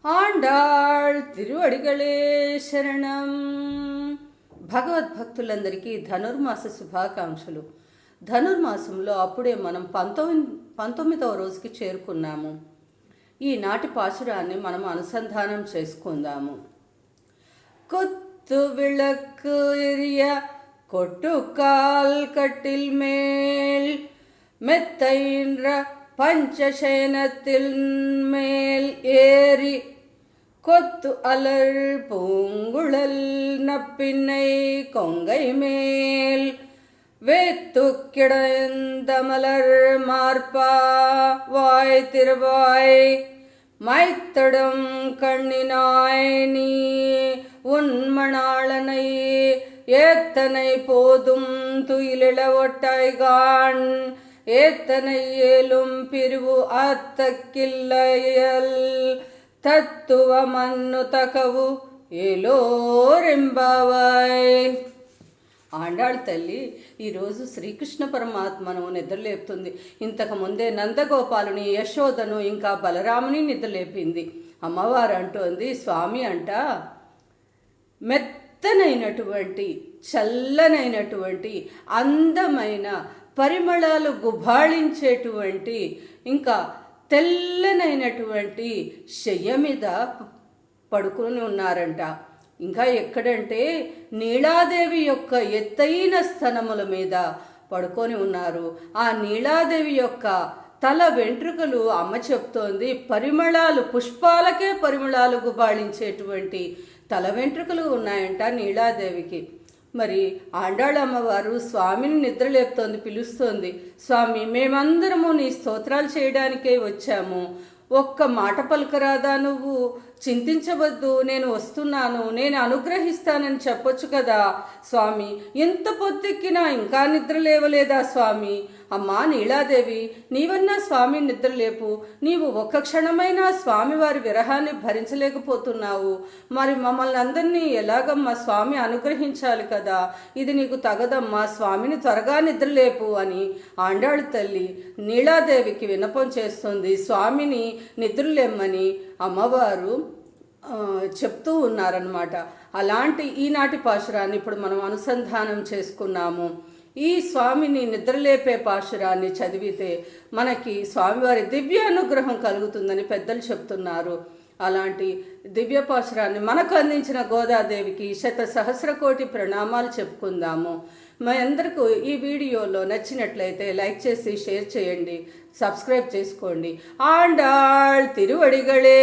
ఆండాళ్ తిరువడిగళే శరణం. భగవద్భక్తులందరికీ ధనుర్మాస శుభాకాంక్షలు. ధనుర్మాసంలో అప్పుడే మనం 19వ రోజుకి చేరుకున్నాము. ఈనాటి పాశురాన్ని మనం అనుసంధానం చేసుకుందాము. కొత్తు విளக்கு ఎరియ కొట్టు కాల్ కట్టిల్ మేల్ மெத்தைன்ற பஞ்சசேனத்தில் மேல் ஏறி கொத்து அலர் பூங்குழல் நப்பின்னை கொங்கை மேல் வேத்து கிடந்த மலர் மார்பா வாய் திருவாய் மைத்தடம் கண்ணினாய் நீ உன்மணாளனை ஏத்தனை போதும் துயிலிட ஒட்டாய்கான் ஏத்தனை ஏலும் பிரிவு అత్తకిల్లయల్ తత్తువ మన్ను తకవు ఏలోరెంబావాయ్. ఆండాళ్ తల్లి ఈరోజు శ్రీకృష్ణ పరమాత్మను నిద్రలేపుతుంది. ఇంతకుముందే నందగోపాలుని, యశోదను, ఇంకా బలరాముని నిద్రలేపింది. అమ్మవారు అంటోంది, స్వామి అంట మెత్తనైనటువంటి చల్లనైనటువంటి అందమైన పరిమళాలు గుబాళించేటువంటి ఇంకా తెల్లనైనటువంటి శయ్య మీద పడుకుని ఉన్నారంట. ఇంకా ఎక్కడంటే నీలాదేవి యొక్క ఎత్తైన స్థనముల మీద పడుకొని ఉన్నారు. ఆ నీలాదేవి యొక్క తల వెంట్రుకలు అమ్మ చెప్తోంది పరిమళాలు, పుష్పాలకే పరిమళాలు గుబాళించేటువంటి తల వెంట్రుకలు ఉన్నాయంట నీలాదేవికి. మరి ఆండాళమ్మవారు స్వామిని నిద్రలేపుతోంది, పిలుస్తోంది. స్వామి, మేమందరము నీ స్తోత్రాలు చేయడానికే వచ్చాము, ఒక్క మాట పలుకరాదా? నువ్వు చింతించవద్దు, నేను వస్తున్నాను, నేను అనుగ్రహిస్తానని చెప్పొచ్చు కదా స్వామి. ఎంత పొద్దెక్కినా ఇంకా నిద్ర లేవలేదా స్వామి? అమ్మా నీలాదేవి, నీవన్నా స్వామి నిద్రలేపు. నీవు ఒక్క క్షణమైనా స్వామివారి విరహాన్ని భరించలేకపోతున్నావు. మరి మమ్మల్ని అందరినీ ఎలాగమ్మా స్వామి అనుగ్రహించాలి కదా, ఇది నీకు తగదమ్మా, స్వామిని త్వరగా నిద్రలేపు అని ఆండాళ్ తల్లి నీలాదేవికి విన్నపం చేస్తుంది. స్వామిని నిద్రలేమ్మని అమ్మవారు చెప్తూ ఉన్నారన్నమాట. అలాంటి ఈనాటి పాశురాన్ని ఇప్పుడు మనం అనుసంధానం చేసుకున్నాము. ఈ స్వామిని నిద్రలేపే పాశురాన్ని చదివితే మనకి స్వామివారి దివ్య అనుగ్రహం కలుగుతుందని పెద్దలు చెప్తున్నారు. అలాంటి దివ్య పాశురాన్ని మనకు అందించిన గోదాదేవికి సహస్రకోటి ప్రణామాలు చెప్పుకుందాము. మా అందరికీ ఈ వీడియోలో నచ్చినట్లయితే లైక్ చేసి షేర్ చేయండి, సబ్స్క్రైబ్ చేసుకోండి. ఆండాళ్ తిరువడిగళే.